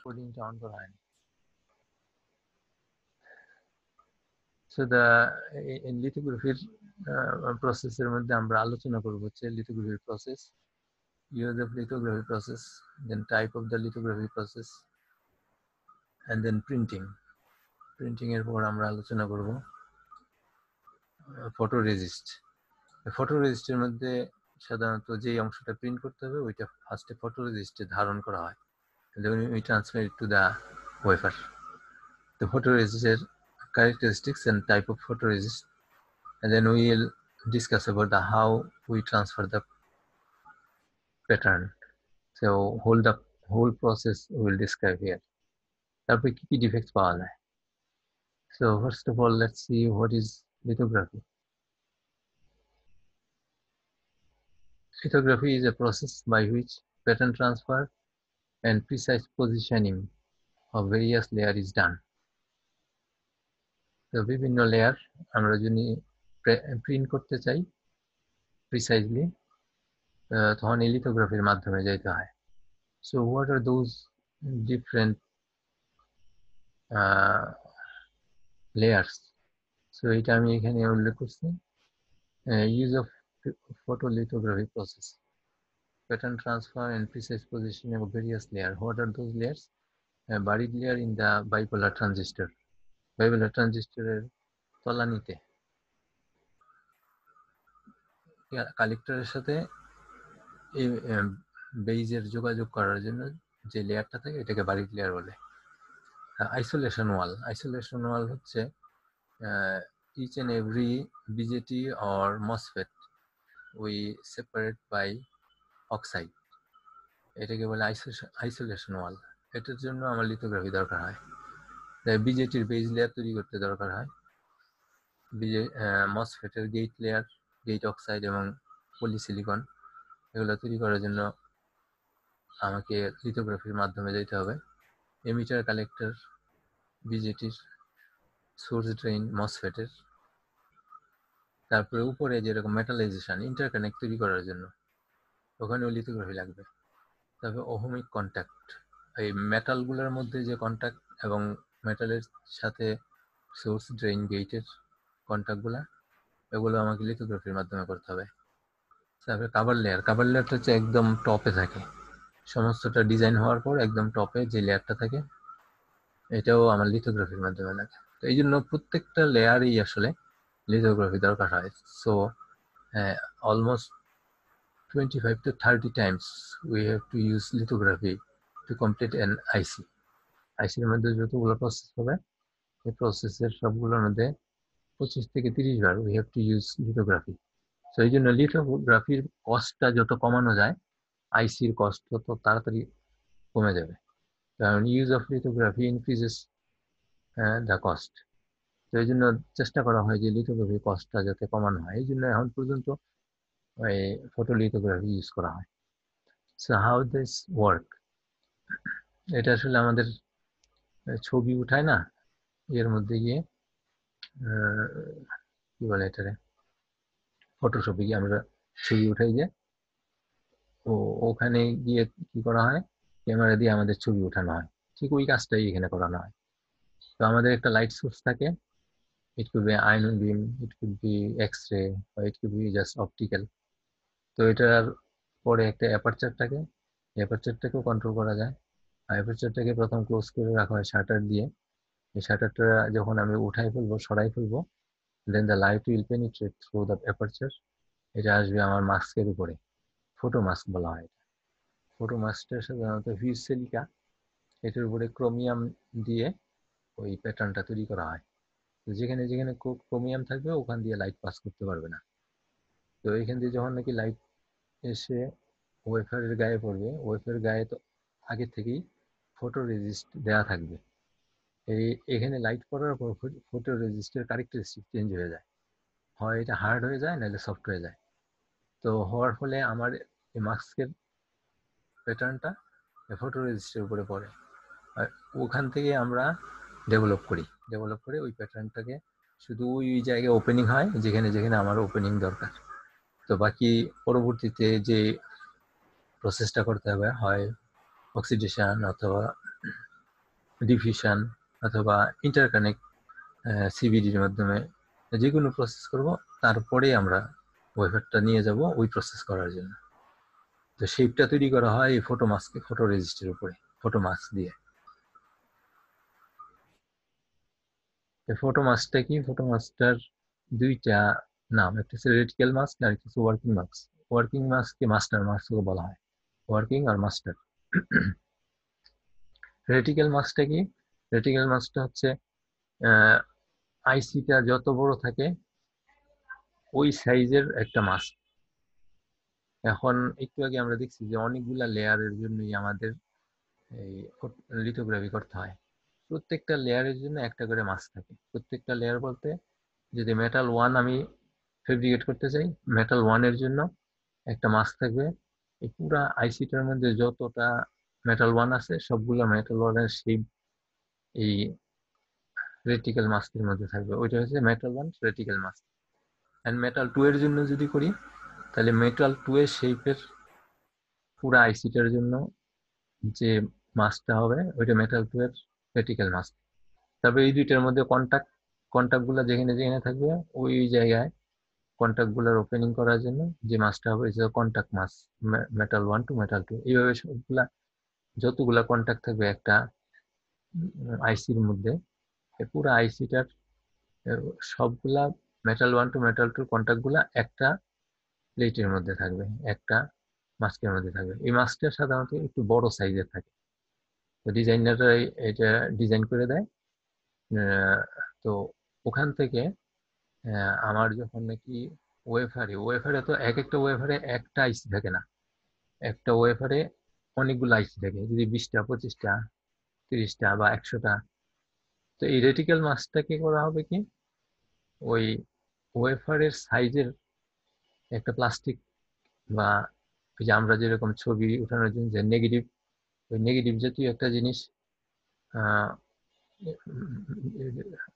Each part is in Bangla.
কোডিংটা অন করা হয়নি। সো দ্য লিথোগ্রাফির প্রসেসের মধ্যে আমরা আলোচনা করব হচ্ছে লিথোগ্রাফির process, use of lithography process, then type of the lithography process, and then printing. Printing এর পর আমরা আলোচনা করব ফটোরেজিস্ট। ফটোরেজিস্টের মধ্যে সাধারণত যে অংশটা প্রিন্ট করতে হবে ওইটা ফার্স্টে ফটোরেজিস্টে ধারণ করা হয়, then we transfer it to the wafer. The photoresist characteristics and type of photoresist, and then we will discuss about the how we transfer the pattern. So whole process we will describe here. তারপরে কি কি ডিফেক্টস পাওয়া যায়। So first of all, let's see what is lithography. Lithography is a process by which pattern transfer and precise positioning of various layer is done. তো বিভিন্ন লেয়ার আমরা যদি প্রিন্ট করতে চাই প্রিসাইজলি তখন এই লিথোগ্রাফির মাধ্যমে যাইতে হয়। So what are those different layers? So এটা আমি এখানে উল্লেখ করছি। Use of photolithography process, pattern transfer and precise positioning of various layers. What are those layers? A buried layer in the bipolar transistor. Bipolar transistor এর তলানিতে কালেক্টরের সাথে এই বেইজের যোগাযোগ করার জন্য যে লেয়ারটা থাকে এটাকে বারিড লেয়ার বলে। আইসোলেশন ওয়াল হচ্ছে each and every BJT or MOSFET we separate by oxide, এটাকে বলে আইসোলেশন ওয়াল। এটার জন্য আমার লিথোগ্রাফি দরকার হয়। বিজেটির বেজ লেয়ার তৈরি করতে দরকার হয়, মসফেটের গেট লেয়ার, গেট অক্সাইড এবং পলিসিলিকন, এগুলো তৈরি করার জন্য আমাকে লিথোগ্রাফির মাধ্যমে যেতে হবে। এমিটার কালেক্টর বিজেটির, সোর্স ড্রেইন মসফেটের, তারপরে উপরে যেরকম মেটালাইজেশন ইন্টারকানেক্ট তৈরি করার জন্য ওখানেও লিথোগ্রাফি লাগবে। তারপরে ওহমিক কন্ট্যাক্ট, এই মেটালগুলোর মধ্যে যে কন্ট্যাক্ট এবং মেটালের সাথে সোর্স ড্রেইন গেটের কন্ট্যাক্টগুলো, এগুলো আমাকে লিথোগ্রাফির মাধ্যমে করতে হবে। তারপরে কাভার লেয়ারটা হচ্ছে একদম টপে থাকে, সমস্তটা ডিজাইন হওয়ার পর একদম টপে যে লেয়ারটা থাকে এটাও আমার লিথোগ্রাফির মাধ্যমে লাগে। তো এই জন্য প্রত্যেকটা লেয়ারই আসলে লিথোগ্রাফি দরকার হয়। So almost 25 to 30 times we have to use lithography to complete an IC. আইসির মধ্যে যতগুলো প্রসেস হবে এই প্রসেসের সবগুলোর মধ্যে 25 থেকে 30 বার we have to use lithography. So এই জন্য লিথোগ্রাফির কস্টটা যত কমানো যায় আইসির কস্ট তত তাড়াতাড়ি কমে যাবে, কারণ use of lithography increases the cost. তো এই জন্য চেষ্টা করা হয় যে লিথোগ্রাফির কস্টটা যাতে কমানো হয়, এই জন্য এখন পর্যন্ত ওই ফটোলিথোগ্রাফি ইউজ করা হয়। সো হাউ দিস ওয়ার্ক, এটা আসলে আমাদের ছবি উঠায় না, এর মধ্যে গিয়ে কি বলে এটারে, ফটোশপে গিয়ে আমরা ছবি উঠাই যে ওখানে গিয়ে কি করা হয়, ক্যামেরা দিয়ে আমাদের ছবি উঠানো হয়, ঠিক ওই কাজটাই এখানে করানো হয়। তো আমাদের একটা লাইট সোর্স থাকে, it could be ion beam, it could be x-ray, or it could be just optical. তো এটার পরে একটা অ্যাপারচার থাকে, অ্যাপারচারটাকেও কন্ট্রোল করা যায়। অ্যাপারচারটাকে প্রথম ক্লোজ করে রাখা হয় শাটার দিয়ে। এই শাটারটা যখন আমি উঠাই ফেলবো, সরাই ফেলবো, then the light will penetrate through the aperture, এটা আসবে আমার মাস্কের উপরে, ফটো মাস্ক বলা হয়। ফটো মাস্কটা সাধারণত হুইজ সিলিকা, এটার উপরে ক্রোমিয়াম দিয়ে ওই প্যাটার্নটা তৈরি করা হয়। যেখানে যেখানে ক্রোমিয়াম থাকবে ওখান দিয়ে লাইট পাস করতে পারবে না। তো এখান দিয়ে যখন নাকি লাইট এসে ওয়েফারের গায়ে পড়বে, ওয়েফারের গায়ে তো আগে থেকেই ফটো রেজিস্ট দেওয়া থাকবে। এখানে লাইট পড়ার পর ফটো রেজিস্টের ক্যারেক্টারিস্টিক চেঞ্জ হয়ে যায়, হয় এটা হার্ড হয়ে যায় নাহলে সফট হয়ে যায়। তো হওয়ার ফলে আমার এই মাস্কের প্যাটার্নটা ফটো রেজিস্টের উপরে পড়ে, আর ওখান থেকে আমরা ডেভেলপ করে ওই প্যাটার্নটাকে শুধু ওই জায়গায় ওপেনিং হয় যেখানে যেখানে আমার ওপেনিং দরকার। তো বাকি পরবর্তীতে যে প্রসেসটা করতে হবে হয় অক্সিডেশন অথবা ডিফিউশন অথবা ইন্টারকানেক্ট সিভিডির মাধ্যমে যে কোনো প্রসেস করব, তারপরে আমরা ওয়েফারটা নিয়ে যাব ওই প্রসেস করার জন্য। তো শেপটা তৈরি করা হয় এই ফটো মাস্কে, ফটো রেজিস্টের উপরে ফটো মাস্ক দিয়ে। ফটো মাস্কটা কি? ফটো মাস্কটার দুইটা নাম, একটা হচ্ছে রেটিক্যাল মাস্ক আর একটা হচ্ছে ওয়ার্কিং মাস্ক। ওয়ার্কিং মাস্ককে মাস্টার মাস্কও বলা হয়, ওয়ার্কিং আর মাস্টার। রেটিক্যাল মাস্কটা কি? রেটিক্যাল মাস্কটা হচ্ছে আইসিটা যত বড় থাকে ওই সাইজের একটা মাস্ক। এখন একটু আগে আমরা দেখছি যে অনেকগুলা লেয়ারের জন্যই আমাদের এই লিথোগ্রাফি করতে হয়। প্রত্যেকটা লেয়ারের জন্য একটা করে মাস্ক থাকে। প্রত্যেকটা লেয়ার বলতে, যদি মেটাল 1 আমি ফেব্রিকেট করতে চাই, মেটাল 1 এর জন্য একটা মাস্ক থাকবে। এই পুরা আইসিটার মধ্যে যতটা মেটাল 1 আছে সবগুলো মেটাল 1 এর সেই এই রেটিক্যাল মাস্কের মধ্যে থাকবে। ওইটা হচ্ছে মেটাল 1 রেটিক্যাল মাস্ক। এন্ড মেটাল 2 এর জন্য যদি করি, তাহলে মেটাল 2 এর শেপের পুরা আইসিটার জন্য যে মাস্কটা হবে ওইটা মেটাল 2 এর রেটিক্যাল মাস্ক। তবে এই দুইটার মধ্যে কন্টাক্ট গুলা যেখানে যেখানে থাকবে ওই জায়গায় কন্টাক্ট গুলার ওপেনিং করার জন্য যে মাস্কটা হবে সেটা contact mask, metal 1 to metal 2। এইভাবে সবগুলা যতগুলা কন্টাক্ট থাকবে একটা আইসির মধ্যে, পুরো আইসিটার সবগুলা মেটাল 1 টু মেটাল 2 কন্টাক্ট গুলা একটা প্লেটের মধ্যে থাকবে, একটা মাস্কের মধ্যে থাকবে। এই মাস্কটা সাধারণত একটু বড় সাইজের থাকে, তো ডিজাইনাররা এটা ডিজাইন করে দেয়। তো ওখান থেকে আমার যখন নাকি ওয়েফারে তো এক একটা ওয়েফারে একটা আইসি থাকে না, একটা ওয়েফারে অনেকগুলো আইসি থাকে, যদি 20টা 25টা 30টা বা 100টা। তো এই রেটিক্যাল মাস্কটাকে করা হবে কি, ওই ওয়েফারের সাইজের একটা প্লাস্টিক বা ওই যে আমরা যেরকম ছবি উঠানোর জন্য যে নেগেটিভ, ওই নেগেটিভ জাতীয় একটা জিনিস, আহ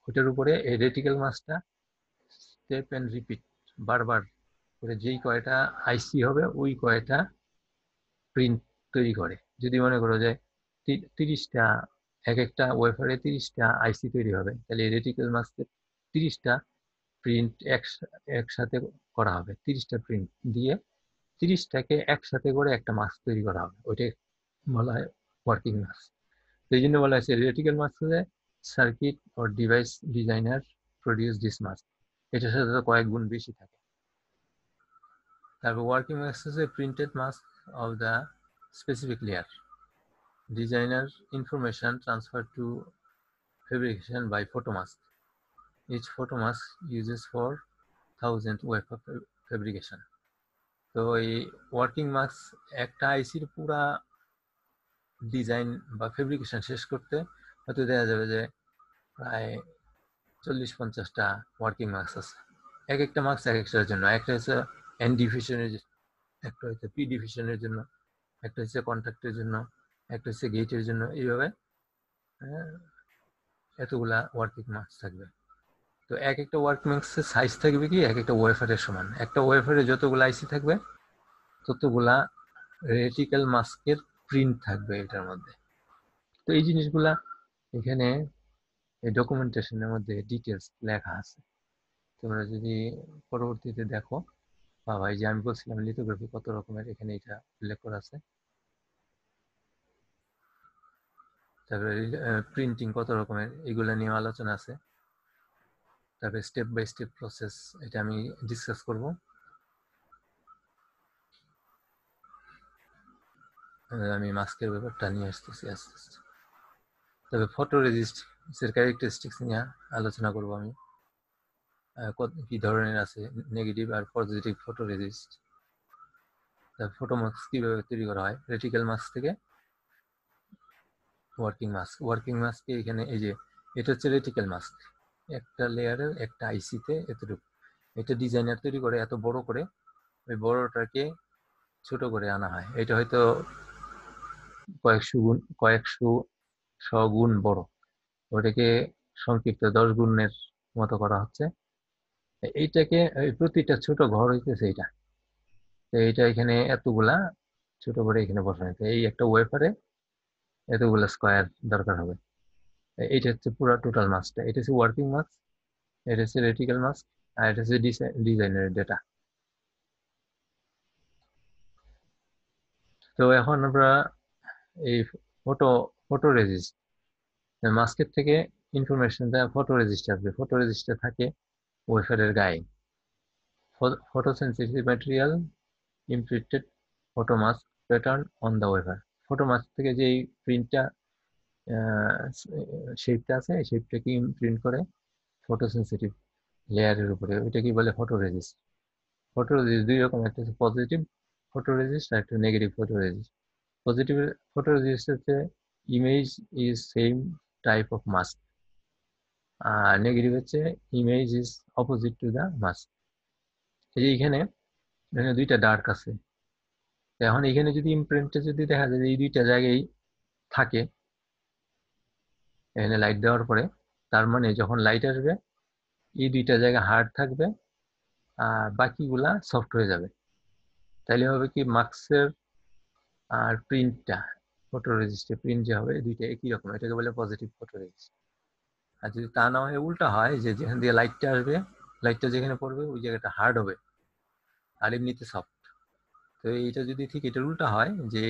ওটার উপরে এই রেটিক্যাল মাস্কটা স্টেপ এন্ড রিপিট বারবার করে যেই কয়টা আইসি হবে ওই কয়টা প্রিন্ট তৈরি করে। যদি মনে করো যে 30টা, এক একটা ওয়েফারে 30টা আইসি তৈরি হবে, তাহলে রেটিক্যাল মাস্কের 30টা প্রিন্ট একসাথে করা হবে। 30টা প্রিন্ট দিয়ে 30টাকে একসাথে করে একটা মাস্ক তৈরি করা হবে, ওইটাই বলা হয় ওয়ার্কিং মাস্ক। তো এই জন্য বলা হয়েছে রেটিক্যাল মাস্ক হচ্ছে circuit or device designer produce this mask, এটার সাথে তো কয়েক গুণ বেশি থাকে। তারপর ওয়ার্কিং মাস্ক হচ্ছে printed mask of the specific layer, designer information transfer to fabrication by photomask. Each photomask uses 4000 wafer fabrication. তো এই ওয়ার্কিং মাস্ক একটা আইসির পুরা ডিজাইন বা ফেব্রিকেশন শেষ করতে হয়তো দেখা যাবে যে প্রায় 40-50টা ওয়ার্কিং মাস্ক আছে। এক একটা মাস্ক এক একটার জন্য, একটা হচ্ছে এন ডিফিউশনের, একটা হচ্ছে পি ডিফিউশনের জন্য, একটা হচ্ছে কন্ট্যাক্টের জন্য, একটা হচ্ছে গেটের জন্য। এইভাবে এতগুলা ওয়ার্কিং মাস্ক থাকবে। তো এক একটা ওয়ার্কিং মাস্কের সাইজ থাকবে কি এক একটা ওয়েফারের সমান। একটা ওয়েফারে যতগুলো আইসি থাকবে ততগুলা রেটিক্যাল মাস্কের প্রিন্ট থাকবে এটার মধ্যে। তো এই জিনিসগুলা এখানে এই ডকুমেন্টেশনের মধ্যে ডিটেলস লেখা আছে। তোমরা যদি পরবর্তীতে দেখো বা ভাই যে আমি বলছিলাম লিথোগ্রাফি কত রকমের, এখানে এটা উল্লেখ করা আছে। তারপরে প্রিন্টিং কত রকমের, এগুলা নিয়ে আলোচনা আছে। তারপরে স্টেপ বাই স্টেপ প্রসেস, এটা আমি ডিসকাস করব। আমি মাস্কের ব্যাপারটা নিয়ে আসতেছি আস্তে আস্তে। তবে ফটো রেজিস্ট এর ক্যারেক্টারিস্টিক্স নিয়ে আলোচনা করব আমি, কি ধরনের আছে নেগেটিভ আর positive photo resist. Photo mask কিভাবে তৈরি করা হয় রেটিক্যাল মাস্ক থেকে ওয়ার্কিং মাস্ক। ওয়ার্কিং মাস্কে এখানে এই যে এটা হচ্ছে রেটিক্যাল মাস্ক, একটা লেয়ারের একটা আইসিতে এতটুকু। এটা ডিজাইনার তৈরি করে এত বড় করে, ওই বড়টাকে ছোট করে আনা হয়। এটা হয়তো কয়েকশো গুণ বড়, ওটাকে সংক্ষিপ্ত 10 গুণের মতো করা হচ্ছে। এইটাকে প্রতিটা ছোট ঘর হইতেছে এইটা। তো এইটা এখানে এতগুলা ছোট করে এখানে বসানো হয়েছে। এই একটা ওয়েফারে এতগুলা স্কোয়ার দরকার হবে। এটা হচ্ছে পুরো টোটাল মাস্কটা, এটা হচ্ছে ওয়ার্কিং মাস্ক, এটা হচ্ছে রেটিক্যাল মাস্ক, আর এটা হচ্ছে ডিজাইনের ডেটা। তো এখন আমরা এই ফটো ফটো রেজিস্ট মাস্কের থেকে ইনফরমেশনটা ফটো রেজিস্ট আসবে, ফটো রেজিস্টার থাকে ওয়েফারের গায়ে। Photo sensitive material imprinted photo mask pattern on the wafer. Photo mask থেকে যে প্রিন্টটা শেপটা আছে, এই শেপটাকে প্রিন্ট করে ফটো সেন্সিটিভ লেয়ারের উপরে, ওইটা কি বলে ফটো রেজিস্ট। ফটো রেজিস্ট দুই রকম, একটা হচ্ছে পজিটিভ ফটো রেজিস্ট আর একটা negative photo resist. Positive photo resist হচ্ছে image is same type of mask, আর নেগেটিভ হচ্ছে image is opposite to the mask. এই যে এখানে এখানে দুইটা ডার্ক আছে, এখন এখানে যদি ইমপ্রিন্টে যদি দেখা যায় যে এই দুইটা জায়গায় থাকে, এখানে লাইট দেওয়ার পরে, তার মানে যখন লাইট আসবে এই দুইটা জায়গা হার্ড থাকবে আর বাকিগুলা সফট হয়ে যাবে। তাইলে হবে কি মাস্কের আর প্রিন্টটা, ফটো রেজিস্টে প্রিন্ট যে হবে এই দুইটা একই রকম, এটাকে বলে পজিটিভ ফটো রেজিস্ট। আর যদি তা না হয় উল্টা হয়, যে যেখান দিয়ে লাইটটা আসবে, লাইটটা যেখানে পড়বে ওই জায়গাটা হার্ড হবে আর এমনিতে সফট। তো এইটা যদি ঠিক এটার উল্টা হয়, যে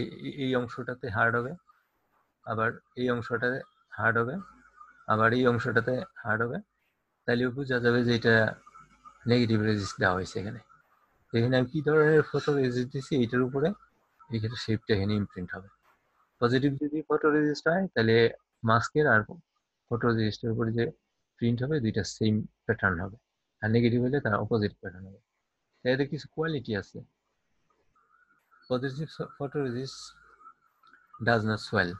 এই অংশটাতে হার্ড হবে, আবার এই অংশটাতে হার্ড হবে, আবার এই অংশটাতে হার্ড হবে, তাহলে বোঝা যাবে যে এটা নেগেটিভ রেজিস্ট দেওয়া হয়েছে এখানে। এখানে আমি কি ধরনের ফটো রেজিস্ট দিচ্ছি এইটার উপরে এখানে শেপটা এখানে ইমপ্রিন্ট হবে। পজিটিভ যদি ফটো রেজিস্ট হয় তাহলে মাস্কের আর ফটো রেজিস্টের উপরে যে প্রিন্ট হবে দুইটা সেম প্যাটার্ন হবে, আর নেগেটিভ হলে তার অপোজিট প্যাটার্ন হবে। এতে কিছু কোয়ালিটি আছে। Positive photo resist does not swell,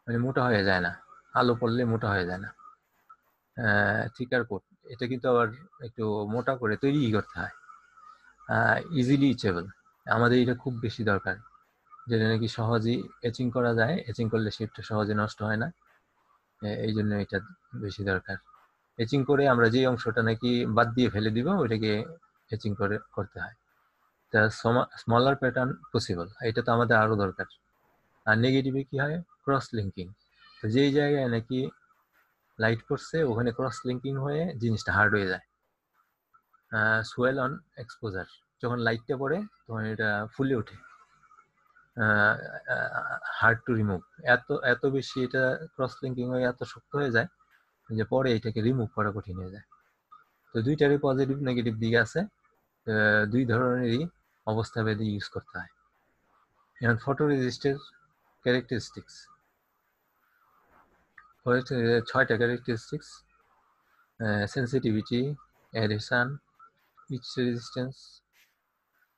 মানে মোটা হয়ে যায় না, আলো পড়লে মোটা হয়ে যায় না। থিকার কোট, এটা কিন্তু আবার একটু মোটা করে তৈরি করতে হয়। ইজিলি ইচেবল, আমাদের এটা খুব বেশি দরকার, যেটা নাকি সহজেই এচিং করা যায়, এচিং করলে শেপটা সহজে নষ্ট হয় না, এই জন্য এটা বেশি দরকার। এচিং করে আমরা যে অংশটা নাকি বাদ দিয়ে ফেলে দিব ওইটাকে এচিং করে করতে হয়। তা স্মলার প্যাটার্ন পসিবল, এটা তো আমাদের আরো দরকার। আর নেগেটিভে কি হয়, ক্রস লিঙ্কিং, তো যেই জায়গায় নাকি লাইট পড়ছে ওখানে ক্রস লিঙ্কিং হয়ে জিনিসটা হার্ড হয়ে যায়। সোয়েল অন এক্সপোজার, যখন লাইটটা পড়ে তখন এটা ফুলে ওঠে, হার্ড টু রিমুভ, এত এত বেশি এটা ক্রস লিঙ্কিং হয়ে এত শক্ত হয়ে যায় যে পরে এটাকে রিমুভ করা কঠিন হয়ে যায়। তো দুইটারই পজিটিভ নেগেটিভ দিক আছে, দুই ধরনেরই অবস্থা ভেদে ইউজ করতে হয়। এখন ফটো রেজিস্টের ক্যারেক্টারিস্টিক্স, ছয়টা characteristics: sensitivity, adhesion, pitch resistance,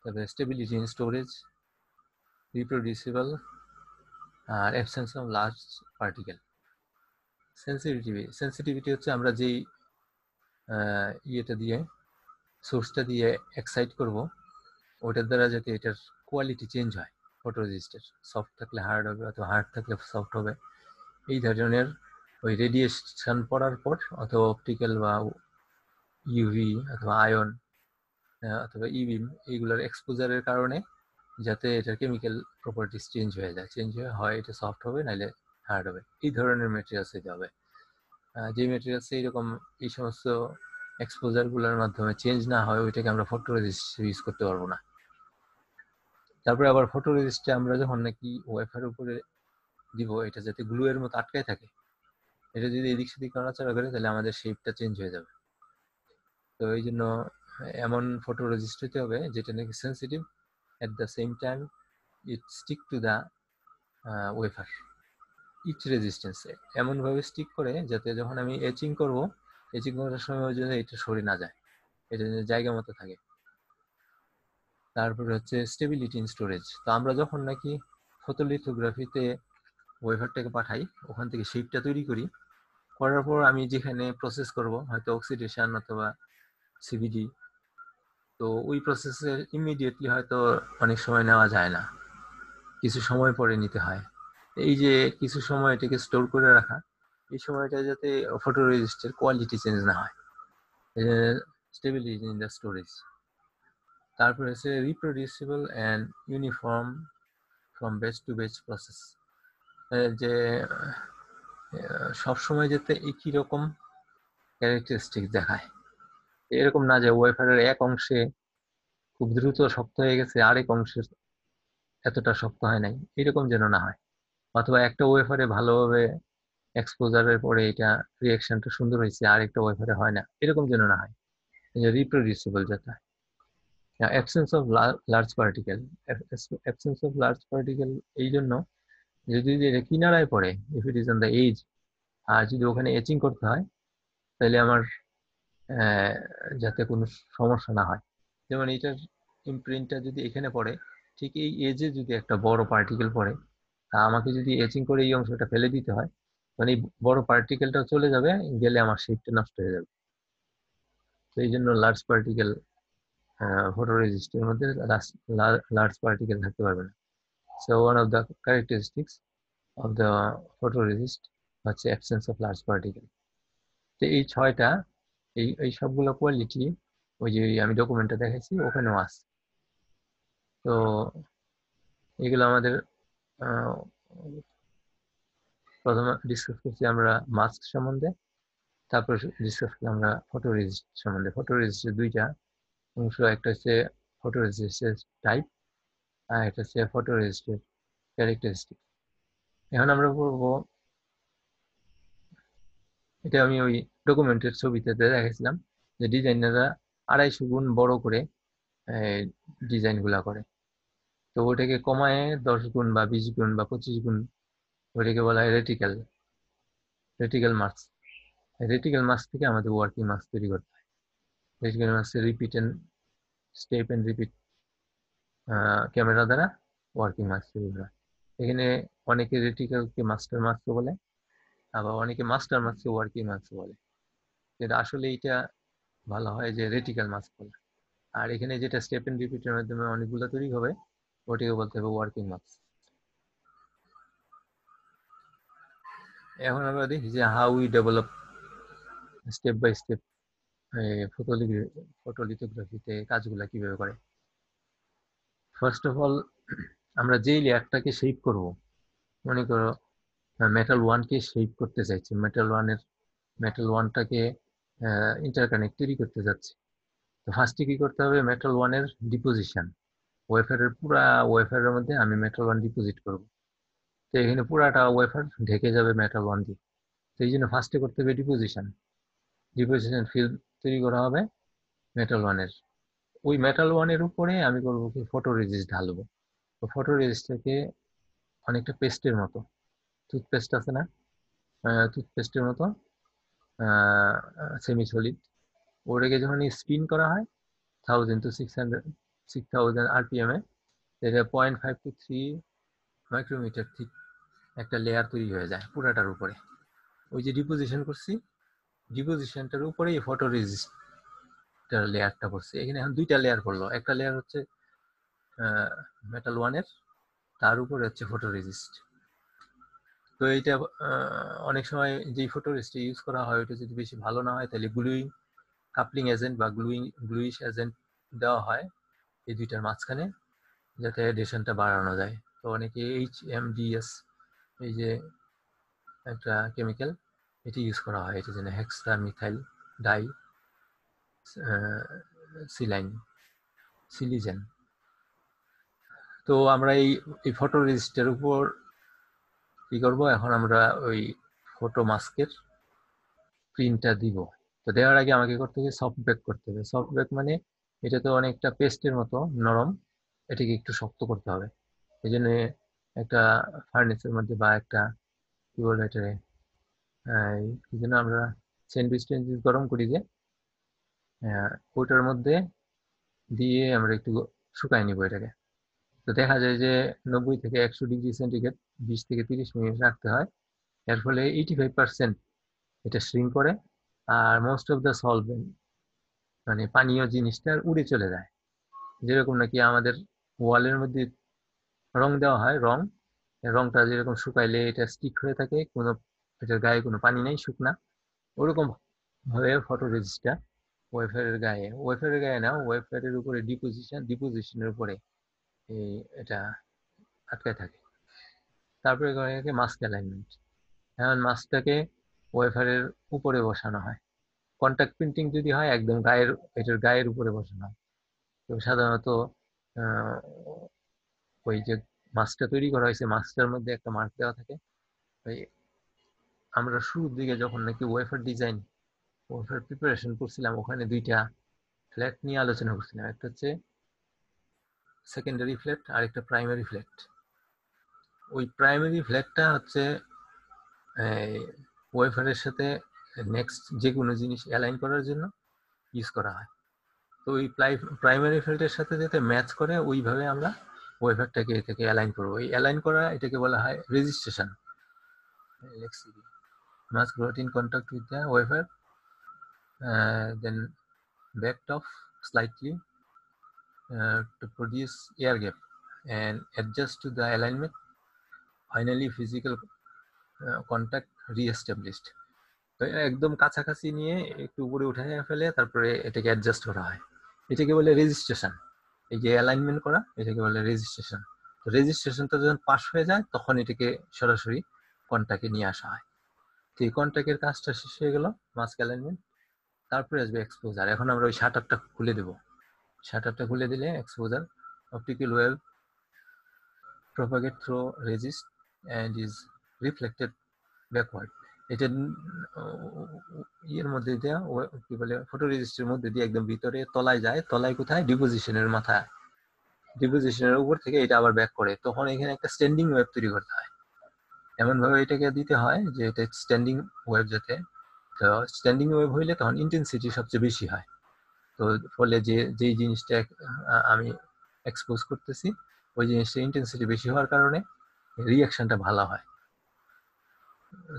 তারপরে স্টেবিলিটি ইন স্টোরেজ, রিপ্রোডিউসিবল, আর absence of large particle. Sensitivity হচ্ছে আমরা যেই ইয়েটা দিয়ে, সোর্সটা দিয়ে এক্সাইট করব, ওটার দ্বারা যাতে এটার কোয়ালিটি চেঞ্জ হয় ফটো রেজিস্টার, সফট থাকলে হার্ড হবে অথবা হার্ড থাকলে সফট হবে, এই ধরনের ওই রেডিয়েশন পড়ার পর অথবা অপটিক্যাল বা ইউভি অথবা আয়ন অথবা ইবিম এইগুলোর এক্সপোজারের কারণে যাতে এটার কেমিক্যাল প্রপার্টিস চেঞ্জ হয়ে যায়, চেঞ্জ হয়ে হয় এটা সফট হবে নাহলে হার্ড হবে, এই ধরনের মেটেরিয়ালস দিতে হবে। যে মেটেরিয়ালস এইরকম এই সমস্ত এক্সপোজারগুলোর মাধ্যমে চেঞ্জ না হয় ওইটাকে আমরা ফটো রেজিস্ট ইউজ করতে পারবো না। তারপরে আবার ফটো রেজিস্টে আমরা যখন নাকি ওয়েফার উপরে দিব এটা যাতে গ্লু এর মতো আটকায় থাকে, এটা যদি এদিক সেদিক নড়াচড়া করে তাহলে আমাদের শেপটা চেঞ্জ হয়ে যাবে। তো এই জন্য এমন ফটো রেজিস্ট হতে হবে যেটা নাকি sensitive, at the same time it stick to the wafer. Etch resistance এমনভাবে স্টিক করে যাতে যখন আমি এচিং করব, এচিং করার সময় যেন এটা সরে না যায়, এটা যেন জায়গা মতো থাকে। তারপরে হচ্ছে স্টেবিলিটি ইন স্টোরেজ, তো আমরা যখন নাকি ফটোলিথোগ্রাফিতে ওয়েফারটাকে পাঠাই, ওখান থেকে শেপটা তৈরি করি, করার পর আমি যেখানে প্রসেস করব হয়তো অক্সিডেশন অথবা সিভিডি, তো ওই প্রসেসে ইমিডিয়েটলি হয়তো অনেক সময় নেওয়া যায় না, কিছু সময় পরে নিতে হয়। এই যে কিছু সময় এটাকে স্টোর করে রাখা, এই সময়টা যাতে ফটো রেজিস্টের কোয়ালিটি চেঞ্জ না হয়, স্টেবিলিটি ইন দ্য স্টোরেজ। তারপরে হচ্ছে reproducible and uniform from batch to batch process, যে সবসময় যাতে একই রকম ক্যারেক্টারিস্টিক দেখায়, এরকম না যে ওয়েফারের এক অংশে খুব দ্রুত শক্ত হয়ে গেছে, আরেক অংশের এতটা শক্ত হয় নাই, এরকম যেন না হয়। অথবা একটা ওয়েফারে ভালোভাবে এক্সপোজারের পরে এটা রিয়াকশনটা সুন্দর হয়েছে, আরেকটা ওয়েফারে হয় না, এরকম যেন না হয়। রিপ্রোডিউসিবল যেটা, absence of large particle. Absence of large particle এই জন্য যদি এটা কিনারায় পড়ে, if it is on the edge, আর যদি ওখানে এচিং করতে হয়, তাহলে আমার যাতে কোনো সমস্যা না হয়। যেমন এইটার ইমপ্রিন্টটা যদি এখানে পড়ে, ঠিক এই এজে যদি একটা বড় পার্টিকেল পড়ে, তা আমাকে যদি এচিং করে এই অংশটা ফেলে দিতে হয়, মানে এই বড় পার্টিকেলটা চলে যাবে, গেলে আমার শেপটা নষ্ট হয়ে যাবে। তো এই জন্য লার্জ পার্টিকেল, ফটোরেজিস্টের মধ্যে লার্জ পার্টিকেল থাকতে পারবে না। So one of the characteristics of the photoresist হচ্ছে অ্যাবসেন্স অফ লার্জ পার্টিকেল। তো এই ছয়টা, এই সবগুলো কোয়ালিটি ওই যে আমি ডকুমেন্টটা দেখাইছি ওখানেও আছে। তো এগুলো আমাদের প্রথমে ডিসকাস করছি আমরা মাস্ক সম্বন্ধে, তারপর ডিসকাস করছি আমরা ফটোরেজিস্ট সম্বন্ধে। ফটোরেজিস্টের দুইটা অংশ, একটা হচ্ছে ফটোরেজিস্টের টাইপ, আর একটা হচ্ছে ফটোরেজিস্টের ক্যারেক্টারিস্টিক। এখন আমরা পড়বো, এটা আমি ওই ডকুমেন্টের ছবিতে দেখাইছিলাম যে ডিজাইনাররা 250 গুণ বড় করে ডিজাইন গুলা করে। তো ওটাকে কমায় 10 গুণ বা 20 গুণ বা 25 গুণ, ওটাকে বলা হয় রেটিক্যাল মাস্ক। রেটিক্যাল মাস্ক থেকে আমাদের ওয়ার্কিং মাস্ক তৈরি করতে হয়। রেটিক্যাল মাস্কে repeat and step and repeat camera দ্বারা ওয়ার্কিং মাস্ক তৈরি করা। এখানে অনেকে রেটিক্যালকে মাস্টার মাস্ক বলে, আবার অনেকে মাস্টার মাস্ককে ওয়ার্কিং মাস্ক বলে। যেটা আসলে এটা ভালো হয় যে রেটিক্যাল মাস্ক বলে। আর এখানে যেটা স্টেপ এন্ড রিপিটের মাধ্যমে অনেকগুলো তৈরি হবে, ওটাকে বলতে হবে ওয়ার্কিং মাস্ক। এখন আমরা দেখি যে how we develop step by step ফটোলিথোগ্রাফিতে কাজগুলা কিভাবে করে। ফার্স্ট অফ অল, আমরা যেই লেয়ারটাকে শেপ করব, মনে করো মেটাল ওয়ানকে শেপ করতে চাইছি, মেটাল ওয়ানটাকে ইন্টারকানেক্ট তৈরি করতে যাচ্ছি। তো ফার্স্টে কি করতে হবে, মেটাল ওয়ানের ডিপোজিশন, ওয়েফারের পুরা ওয়েফারের মধ্যে আমি মেটাল ওয়ান ডিপোজিট করব। তো এখানে পুরাটা ওয়েফার ঢেকে যাবে মেটাল ওয়ান দিয়ে। তো এই জন্য ফার্স্টে করতে হবে ডিপোজিশন। ডিপোজিশন ফিল্ম তৈরি করা হবে মেটাল ওয়ানের। ওই মেটাল ওয়ানের উপরে আমি করবো কি, ফটো রেজিস্ট ঢালবো। তো ফটো রেজিস্টটাকে অনেকটা পেস্টের মতো, টুথপেস্ট আছে না, টুথপেস্টের মতো সেমি সলিড, ওটাকে যখন স্পিন করা হয় 1000 to 600 RPM এ, এটা 0.5 to 3 মাইক্রোমিটার ঠিক একটা লেয়ার তৈরি হয়ে যায় পুরাটার উপরে। ওই যে ডিপোজিশন করছি, ডিপোজিশনটার উপরে এই ফটো রেজিস্টার লেয়ারটা করছে। এখানে এখন দুইটা লেয়ার করলো, একটা লেয়ার হচ্ছে মেটাল ওয়ানের, তার উপরে হচ্ছে ফটো রেজিস্ট। তো এইটা অনেক সময় যেই ফটো রেজিস্ট ইউজ করা হয়, ওইটা যদি বেশি ভালো না হয়, তাহলে গ্লুইং কাপলিং এজেন্ট বা গ্লুইশ এজেন্ট দেওয়া হয় এই দুইটার মাঝখানে, যাতে এডেশনটা বাড়ানো যায়। তো অনেকে HMDS, এই যে একটা কেমিক্যাল, এটি ইউজ করা হয়, এটা যেন হেক্সা মিথাইল ডাই সিলাইন সিলিজেন। তো আমরা এই ফটো রেজিস্টের উপর কি করব, এখন আমরা ওই ফটো মাস্কের প্রিন্টটা দিব। তো দেওয়ার আগে আমাকে করতে হবে সফট বেক করতে হবে। সফট বেক মানে এটা তো অনেকটা পেস্টের মতো নরম, এটাকে একটু শক্ত করতে হবে। এই জন্য একটা ফার্নেসের মধ্যে বা একটা কি বলে এটা, এই জন্য আমরা স্যান্ডউইচ ট্যান্ডউইচ গরম করি যে, ওইটার মধ্যে দিয়ে আমরা একটু শুকাই নিব এটাকে। তো দেখা যায় যে 90 থেকে 100 ডিগ্রি সেন্টিগ্রেড 20 থেকে 30 মিনিট রাখতে হয়। এর ফলে 85% এটা শ্রিঙ্ক করে, আর মোস্ট অফ দ্য সলভেন্ট মানে পানীয় জিনিসটা উড়ে চলে যায়। যেরকম নাকি আমাদের ওয়ালের মধ্যে রং দেওয়া হয়, রংটা যেরকম শুকাইলে এটা স্টিক হয়ে থাকে, কোনো এটার গায়ে কোনো পানি নেই, শুকনা, ওরকম ভাবে ফটো রেজিস্টটা ওয়েফারের গায়ে না, ওয়েফারের উপরে ডিপোজিশনের উপরে এই এটা আটকায় থাকে। তারপরে মাস্ক অ্যালাইনমেন্ট। এখন মাস্কটাকে ওয়েফারের উপরে বসানো হয়। কন্টাক্ট প্রিন্টিং যদি হয় একদম গায়ের, এটার গায়ের উপরে বসানো হয়। তো সাধারণত আহ, ওই যে মাস্কটা তৈরি করা হয়েছে মাস্কটার মধ্যে একটা মার্ক দেওয়া থাকে। ওই আমরা শুরুর দিকে যখন নাকি ওয়েফার ডিজাইন, ওয়েফার প্রিপারেশন করছিলাম, ওখানে দুইটা ফ্ল্যাট নিয়ে আলোচনা করছিলাম। একটা হচ্ছে সেকেন্ডারি ফ্ল্যাট আর একটা প্রাইমারি ফ্ল্যাট। ওই প্রাইমারি ফ্ল্যাটটা হচ্ছে ওয়েফারের সাথে নেক্সট যে কোনো জিনিস অ্যালাইন করার জন্য ইউজ করা হয়। তো ওই প্রাইমারি ফ্ল্যাটের সাথে যাতে ম্যাচ করে ওইভাবে আমরা ওয়েফারটাকে এটাকে অ্যালাইন করবো। এই অ্যালাইন করা এটাকে বলা হয় registration. Mask brought in contact with the wafer, then backed off slightly to produce air gap and adjust to the alignment. Finally, physical contact re-established. তো একদম কাছাকাছি নিয়ে একটু উপরে উঠে ফেলে তারপরে এটাকে অ্যাডজাস্ট করা হয়। এটাকে বলে রেজিস্ট্রেশন। এই যে অ্যালাইনমেন্ট করা এটাকে বলে রেজিস্ট্রেশন। তো রেজিস্ট্রেশনটা যখন পাস হয়ে যায় তখন এটাকে সরাসরি কন্টাক্টে নিয়ে আসা হয়। তো এই কন্টাক্টের কাজটা শেষ হয়ে গেল, মাস্ক অ্যালাইনমেন্ট। তারপরে আসবে এক্সপোজার। এখন আমরা ওই শাটারটা খুলে দেব। শাটারটা খুলে দিলে exposure optical wave propagate through resist and is reflected backward. এটা ইয়ের মধ্যে দিয়ে কি বলে ফটো রেজিস্টের মধ্যে দিয়ে একদম ভিতরে তলায় যায়। তলায় কোথায়? ডিপোজিশনের মাথায়। ডিপোজিশনের উপর থেকে এটা আবার ব্যাক করে। তখন এখানে একটা স্ট্যান্ডিং ওয়েভ তৈরি করতে হয়। এমন ভাবে এটাকে দিতে হয় যে এটা স্ট্যান্ডিং ওয়েভ যাতে। তো স্ট্যান্ডিং ওয়েভ হইলে তখন ইন্টেন্সিটি সবচেয়ে বেশি হয়। তো ফলে যেই জিনিসটা আমি এক্সপোজ করতেছি ওই জিনিসটা ইন্টেন্সিটি বেশি হওয়ার কারণে রিয়াকশনটা ভালো হয়।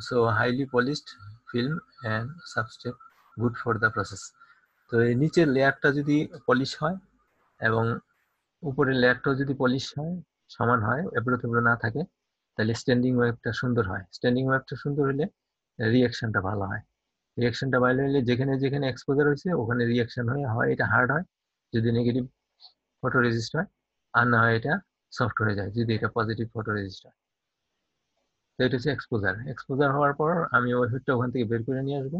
So highly polished film and substrate good for the process. তো এই নিচের লেয়ারটা যদি পলিশ হয় এবং উপরের লেয়ারটাও যদি পলিশ হয়, সমান হয়, এবড়ো থেবড়ো না থাকে, তাহলে স্ট্যান্ডিং ওয়েভটা সুন্দর হয়। স্ট্যান্ডিং ওয়েভটা সুন্দর হলে রিয়াকশনটা ভালো হয়। রিয়াকশনটা ভালো হলে যেখানে যেখানে এক্সপোজার হয়েছে ওখানে রিয়াকশন হয়ে হয় এটা হার্ড হয় যদি নেগেটিভ ফটো রেজিস্ট হয়, আর না হয় এটা সফট হয়ে যায় যদি এটা পজিটিভ ফটো রেজিস্ট হয়। তো এটা হচ্ছে এক্সপোজার। এক্সপোজার হওয়ার পর আমি ওয়েফারটা ওখান থেকে বের করে নিয়ে আসবো।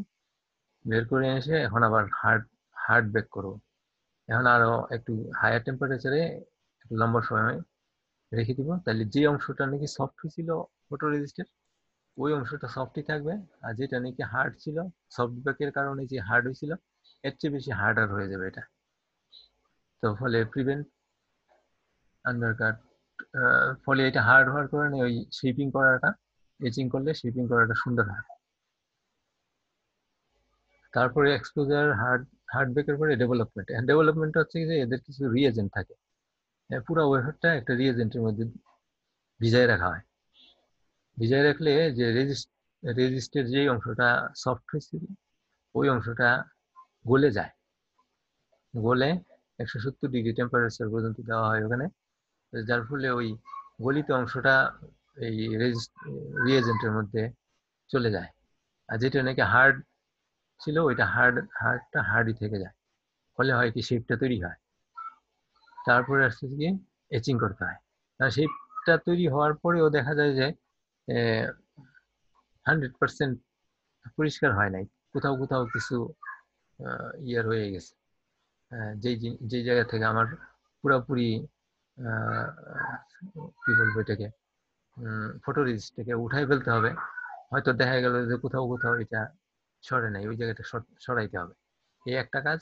বের করে এসে এখন আবার হার্ড হার্ড বেক করবো। এখন আরো একটু হায়ার টেম্পারেচারে একটু লম্বা সময় রেখে দিব। তাহলে যে অংশটা নাকি সফট হয়েছিল ফটো রেজিস্টের ওই অংশটা সফটই থাকবে, আর যেটা নাকি হার্ড ছিল সফট বেকের কারণে যে হার্ড হয়েছিল এর চেয়ে বেশি হার্ডার হয়ে যাবে এটা। তো ফলে প্রিভেন্ট আন্ডারকাট, ফলে এটা হার্ড হওয়ার কারণে ওই শেপিং করাটা, এচিং করলে শেপিং করাটা সুন্দর হয়। তারপরে এক্সপোজার হার্ড হার্ড বেকের পরে ডেভেলপমেন্ট। ডেভেলপমেন্ট হচ্ছে যে এদের কিছু রিএজেন্ট থাকে। পুরো ওয়েফারটা একটা রিএজেন্টের মধ্যে ভিজায় রাখা হয়। ভিজায় রাখলে যে রেজিস্টের যে অংশটা সফট হয়েছিল ওই অংশটা গলে যায়। গলে 170 ডিগ্রি টেম্পারেচার পর্যন্ত দেওয়া হয় ওখানে, যার ফলে ওই গলিত অংশটা এই রিএজেন্টের মধ্যে চলে যায়। আর যেটা নাকি হার্ড ছিল ওইটা হার্ডটা হার্ডই থেকে যায়। ফলে হয় কি শেপটা তৈরি হয়। তারপরে আসছে গিয়ে এচিং করতে হয়। শেপটা তৈরি হওয়ার পরেও দেখা যায় যে 100% পরিষ্কার হয় নাই, কোথাও কোথাও কিছু ইয়ার হয়ে গেছে। যেই জায়গা থেকে আমার পুরোপুরি কি বলবো এটাকে ফটো রেজিস্টটাকে উঠাই ফেলতে হবে, হয়তো দেখা গেল যে কোথাও কোথাও এটা সরে নাই, ওই জায়গাটা সরাইতে হবে। এই একটা কাজ।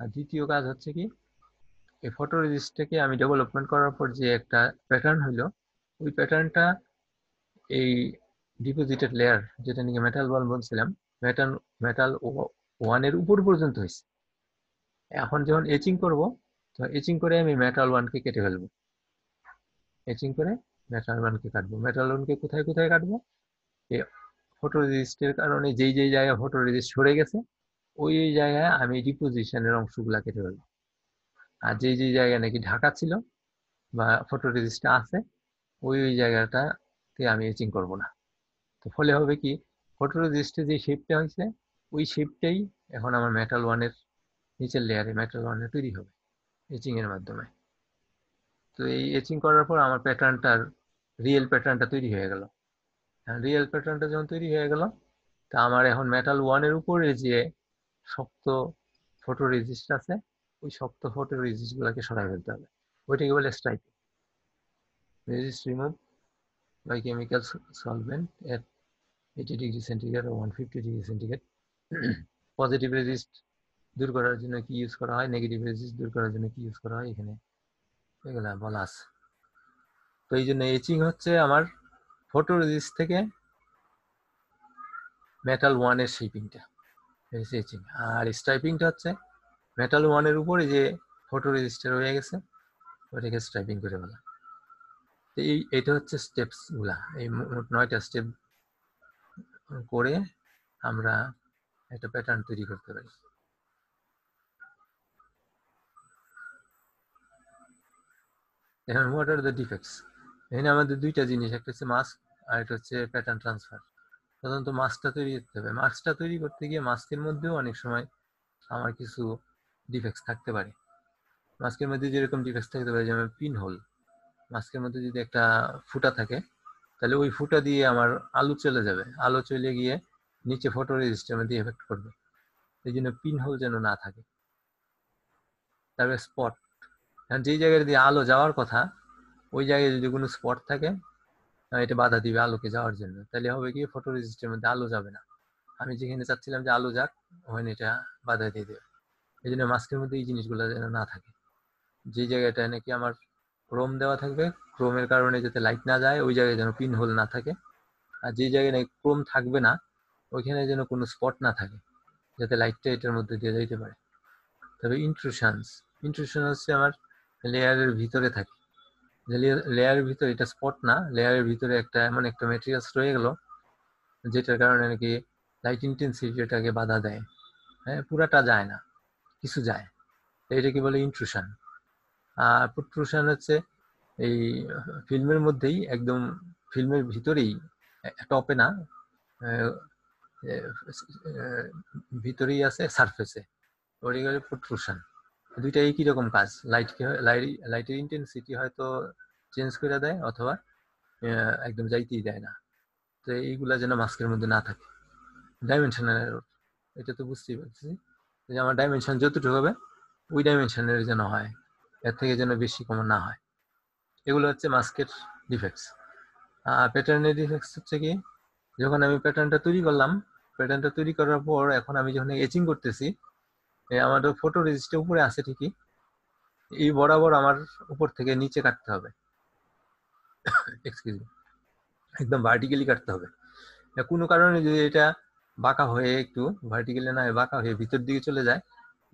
আর দ্বিতীয় কাজ হচ্ছে কি, এই ফটো রেজিস্টটাকে আমি ডেভেলপমেন্ট করার পর যে একটা প্যাটার্ন হইলো ওই প্যাটার্নটা এই ডিপোজিটেড লেয়ার যেটা নাকি মেটাল ওয়াল বলছিলাম, মেটাল মেটাল ওয়ানের উপর পর্যন্ত হয়েছে। এখন যখন এচিং করব তো এচিং করে আমি মেটাল ওয়ানকে কেটে ফেলবো। এচিং করে মেটাল ওয়ানকে কাটবো। মেটাল ওয়ানকে কোথায় কোথায় কাটবো? এই ফটো রেজিস্টের কারণে যেই যেই জায়গায় ফটো রেজিস্ট সরে গেছে ওই ওই জায়গায় আমি ডিপোজিশনের অংশগুলা কেটে ফেলবো। আর যেই যেই জায়গায় নাকি ঢাকা ছিল বা ফটো রেজিস্টটা আছে ওই ওই জায়গাটাতে আমি এচিং করব না। তো ফলে হবে কি, ফটো রেজিস্টে যে শেপটা হয়েছে ওই শেপটাই এখন আমার মেটাল ওয়ানের নিচের লেয়ারে মেটাল ওয়ানে তৈরি হবে এচিং এর মাধ্যমে। তো এই এচিং করার পর আমার প্যাটার্নটার রিয়েল প্যাটার্নটা তৈরি হয়ে গেল। রিয়েল প্যাটার্নটা যখন তৈরি হয়ে গেল, তা আমার এখন মেটাল ওয়ানের উপরে যে শক্ত ফটো রেজিস্ট আছে, ওই শক্ত ফটো রেজিস্ট গুলাকে সরাই ফেলতে হবে। ওইটাকে বলে striping. Resist remove by chemical solvent at 80 degree centigrade ও 150 ডিগ্রি সেন্টিগ্রেড। পজিটিভ রেজিস্ট দূর করার জন্য কি ইউজ করা হয়, নেগেটিভ রেজিস্ট দূর করার জন্য কি ইউজ করা হয়, এখানে এগুলা বলা আছে। তো এই জন্য এচিং হচ্ছে আমার ফটো রেজিস্ট থেকে মেটাল ওয়ানের শেপিংটা, এচিং। আর স্ট্রাইপিংটা হচ্ছে মেটাল ওয়ানের উপরে যে ফটো রেজিস্টার হয়ে গেছে ওটাকে স্ট্রাইপিং করে ফেলা। তো এইটা হচ্ছে স্টেপস গুলা, এই মোট 9টা স্টেপ করে আমরা একটা প্যাটার্ন তৈরি করতে পারি। এখন হোয়াট আর দ্য ডিফেক্টস? এখানে আমাদের দুইটা জিনিস, একটা হচ্ছে মাস্ক আর একটা হচ্ছে প্যাটার্ন ট্রান্সফার। সাধারণত মাস্কটা তৈরি করতে হবে। মাস্কটা তৈরি করতে গিয়ে মাস্কের মধ্যেও অনেক সময় আমার কিছু ডিফেক্টস থাকতে পারে। মাস্কের মধ্যে যেরকম ডিফেক্টস থাকতে পারে, যেমন পিন হোল। মাস্কের মধ্যে যদি একটা ফুটা থাকে, তাহলে ওই ফুটা দিয়ে আমার আলো চলে যাবে, আলো চলে গিয়ে নিচে ফটো রেজিস্টার মধ্যে এফেক্ট করবে। এই জন্য পিন হোল যেন না থাকে। তারপরে স্পট, যেই জায়গায় দিয়ে আলো যাওয়ার কথা ওই জায়গায় যদি কোনো স্পট থাকে, এটা বাধা দিবে আলোকে যাওয়ার জন্য। তাহলে হবে কি, ফটো রেজিস্টার মধ্যে আলো যাবে না। আমি যেখানে চাচ্ছিলাম যে আলো যাক, ওখানে এটা বাধা দিয়ে দেবে। এই জন্য মাস্কের মধ্যে এই জিনিসগুলো যেন না থাকে। যে জায়গাটায় নাকি আমার ক্রোম দেওয়া থাকবে, ক্রোমের কারণে যাতে লাইট না যায়, ওই জায়গায় যেন পিন হোল না থাকে। আর যে জায়গায় নাকি ক্রোম থাকবে না, ওইখানে যেন কোনো স্পট না থাকে, যাতে লাইটটা এটার মধ্যে দিয়ে যাইতে পারে। তবে ইন্ট্রুশনস, ইন্ট্রুশন হচ্ছে আমার লেয়ারের ভিতরে থাকে। লেয়ারের ভিতরে, এটা স্পট না, লেয়ারের ভিতরে একটা এমন একটা মেটেরিয়ালস রয়ে গেল যেটার কারণে নাকি লাইট ইন্টেন্সিটিটাকে বাধা দেয়। হ্যাঁ, পুরাটা যায় না, কিছু যায়। এটাকে বলে ইন্ট্রুশন। আর প্রোট্রুশন হচ্ছে এই ফিল্মের মধ্যেই, একদম ফিল্মের ভিতরেই, টপে না, ভিতরেই আছে সারফেসে, ওটা প্রোট্রুশন। দুইটা একই রকম কাজ। লাইটের ইন্টেন্সিটি হয়তো চেঞ্জ করে দেয়, অথবা একদম যাইতেই দেয় না। তো এইগুলা যেন মাস্কের মধ্যে না থাকে। ডাইমেনশনাল এরর, এটা তো বুঝতেই পারছি যে আমার ডাইমেনশন যতটুকু হবে ওই ডাইমেনশনের যেন হয়, এর থেকে যেন বেশি কম না হয়। এগুলো হচ্ছে মাস্কের ডিফেক্টস। আর প্যাটার্নের ডিফেক্টস হচ্ছে কি, যখন আমি প্যাটার্নটা তৈরি করলাম, প্যাটার্নটা তৈরি করার পর এখন আমি যখন এচিং করতেছি, আমার ফটো রেজিস্টার উপরে আছে ঠিকই, এই বরাবর আমার উপর থেকে নিচে কাটতে হবে, এক্সকিউজ মি, একদম ভার্টিক্যালি কাটতে হবে। কোনো কারণে যদি এটা বাঁকা হয়ে, একটু ভার্টিক্যালি না বাঁকা হয়ে ভিতর দিকে চলে যায়,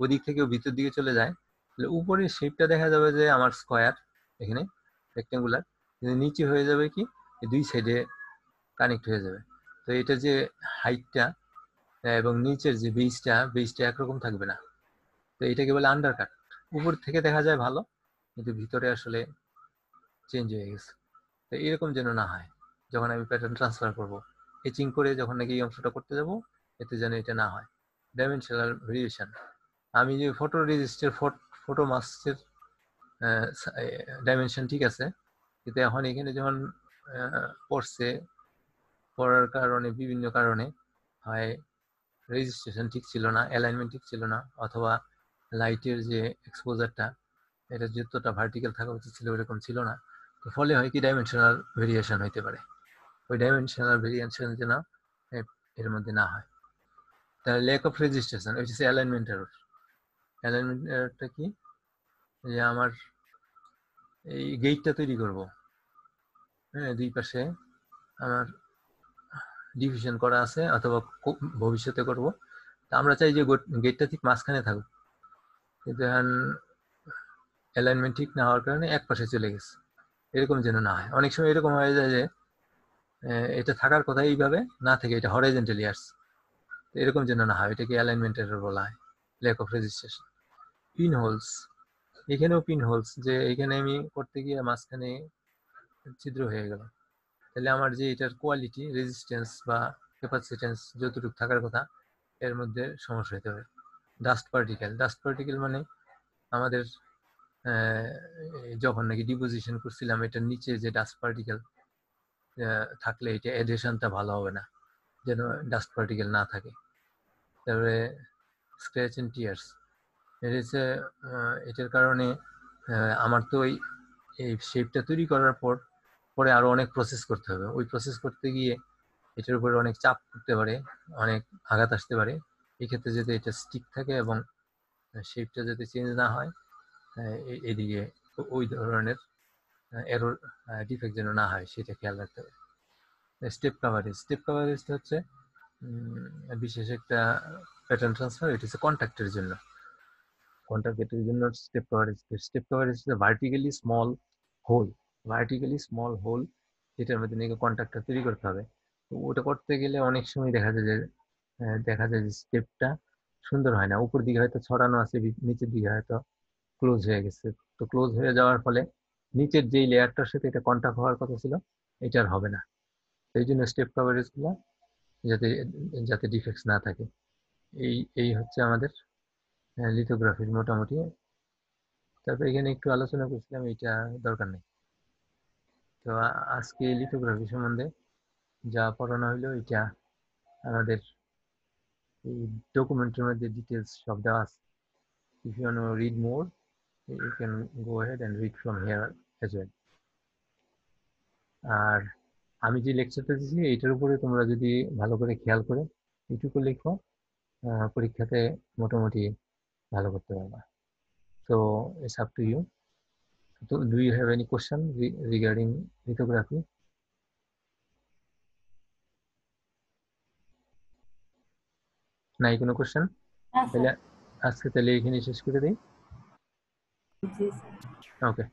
ওদিক থেকেও ভিতর দিকে চলে যায়, তাহলে উপরের শেপটা দেখা যাবে যে আমার স্কোয়ার, এখানে রেক্টেঙ্গুলার, কিন্তু নিচে হয়ে যাবে কি, দুই সাইডে কানেক্ট হয়ে যাবে। তো এটা যে হাইটটা এবং নিচের যে বেসটা একরকম থাকবে না। তো এটাকে বলে আন্ডারকাট। উপর থেকে দেখা যায় ভালো, কিন্তু ভিতরে আসলে চেঞ্জ হয়ে গেছে। তো এরকম যেন না হয় যখন আমি প্যাটার্ন ট্রান্সফার করব, এচিং করে যখন নাকি এই অংশটা করতে যাব, এতে যেন এটা না হয়। ডাইমেনশনাল ভেরিয়েশন, আমি যে ফটো রেজিস্টার, ফটো মাস্কের ডাইমেনশন ঠিক আছে, কিন্তু এখন এখানে যখন পড়ছে, পড়ার কারণে বিভিন্ন কারণে হয় রেজিস্ট্রেশন ঠিক ছিল না, অ্যালাইনমেন্ট ঠিক ছিল না, অথবা লাইটের যে এক্সপোজারটা, এটা যতটা ভার্টিক্যাল থাকা উচিত ছিল ওরকম ছিল না। তো ফলে হয় কি, ডাইমেনশনাল ভেরিয়েশন হইতে পারে। ওই ডাইমেনশনাল ভেরিয়েশন যেন এর মধ্যে না হয়। তাহলে ল্যাক অফ রেজিস্ট্রেশন, ওই হচ্ছে অ্যালাইনমেন্ট এরর। অ্যালাইনমেন্ট এররটা কি, যে আমার এই গেটটা তৈরি করব, হ্যাঁ, দুই পাশে আমার ডিভিশন করা আছে, অথবা ভবিষ্যতে করব। তা আমরা চাই যে গেটটা ঠিক মাঝখানে থাকুক, কিন্তু এখন অ্যালাইনমেন্ট ঠিক না হওয়ার কারণে এক পাশে চলে গেছে। এরকম যেন না হয়। অনেক সময় এরকম হয়ে যায় যে এটা থাকার কথা এইভাবে না থেকে এটা হরাইজন্টালি আসছে। এরকম যেন না হয়, এটাকে অ্যালাইনমেন্ট এরর বলা হয়, lack of registration. Pin holes, এখানেও পিন হোলস, যে এখানে আমি করতে গিয়ে মাঝখানে ছিদ্র হয়ে গেল, তাহলে আমার যে এটার কোয়ালিটি, রেজিস্ট্যান্স বা ক্যাপাসিটেন্স যতটুকু থাকার কথা, এর মধ্যে সমস্যা হতে পারে। ডাস্ট পার্টিকেল, ডাস্ট পার্টিকেল মানে আমাদের যখন নাকি ডিপোজিশন করছিলাম এটার নিচে যে ডাস্ট পার্টিকেল, থাকলে এটা এডহেশনটা ভালো হবে না, যেন ডাস্ট পার্টিকেল না থাকে। তারপরে স্ক্র্যাচ এন্ড টিয়ার্স, এটা হচ্ছে এটার কারণে আমার তো এই শেপটা তৈরি করার পরে আরো অনেক প্রসেস করতে হবে। ওই প্রসেস করতে গিয়ে এটার উপরে অনেক চাপ পড়তে পারে, অনেক আঘাত আসতে পারে। এক্ষেত্রে যদি এটা স্টিক থাকে এবং শেপটা যদি চেঞ্জ না হয়, এদিকে ওই ধরনের এরর ডিফেক্ট যেন না হয় সেটা খেয়াল রাখতে হবে। স্টেপ কাভারেজটা হচ্ছে বিশেষ একটা প্যাটার্ন ট্রান্সফার, এটা হচ্ছে কন্ট্যাক্টের জন্য স্টেপ কভারেজ হচ্ছে ভার্টিক্যালি স্মল হোল যেটার মধ্যে নাকি কন্ট্যাক্টটা তৈরি করতে হবে। তো ওটা করতে গেলে অনেক সময় দেখা যায় যে স্টেপটা সুন্দর হয় না, উপর দিকে হয়তো ছড়ানো আছে, নিচের দিকে হয়তো ক্লোজ হয়ে গেছে। তো ক্লোজ হয়ে যাওয়ার ফলে নিচের যেই লেয়ারটার সাথে এটা কন্ট্যাক্ট হওয়ার কথা ছিল এটা আর হবে না। তো এই জন্য স্টেপ কভারেজ গুলো যাতে যাতে ডিফেক্টস না থাকে, এই এই হচ্ছে আমাদের লিথোগ্রাফির মোটামুটি। তারপর এখানে একটু আলোচনা করছিলাম, এটা দরকার নেই। তো আজকে লিথোগ্রাফি সম্বন্ধে যা পড়ানো হইলো এটা আমাদের এই ডকুমেন্টের মধ্যে ডিটেলস সব দেওয়া আছে। If you want to read more, you can go ahead and read from here as well. আর আমি যে লেকচারটা দিচ্ছি এইটার উপরে তোমরা যদি ভালো করে খেয়াল করে এইটুকু লিখো, পরীক্ষাতে মোটামুটি ভালো করতে পারবা। So it's up to you. So do you have any question regarding lithography? নাই কোনো কোশ্চেন? হ্যাঁ তাহলে স্যার। আজকে তাহলে এখানে শেষ করে দিই। জি স্যার। ওকে।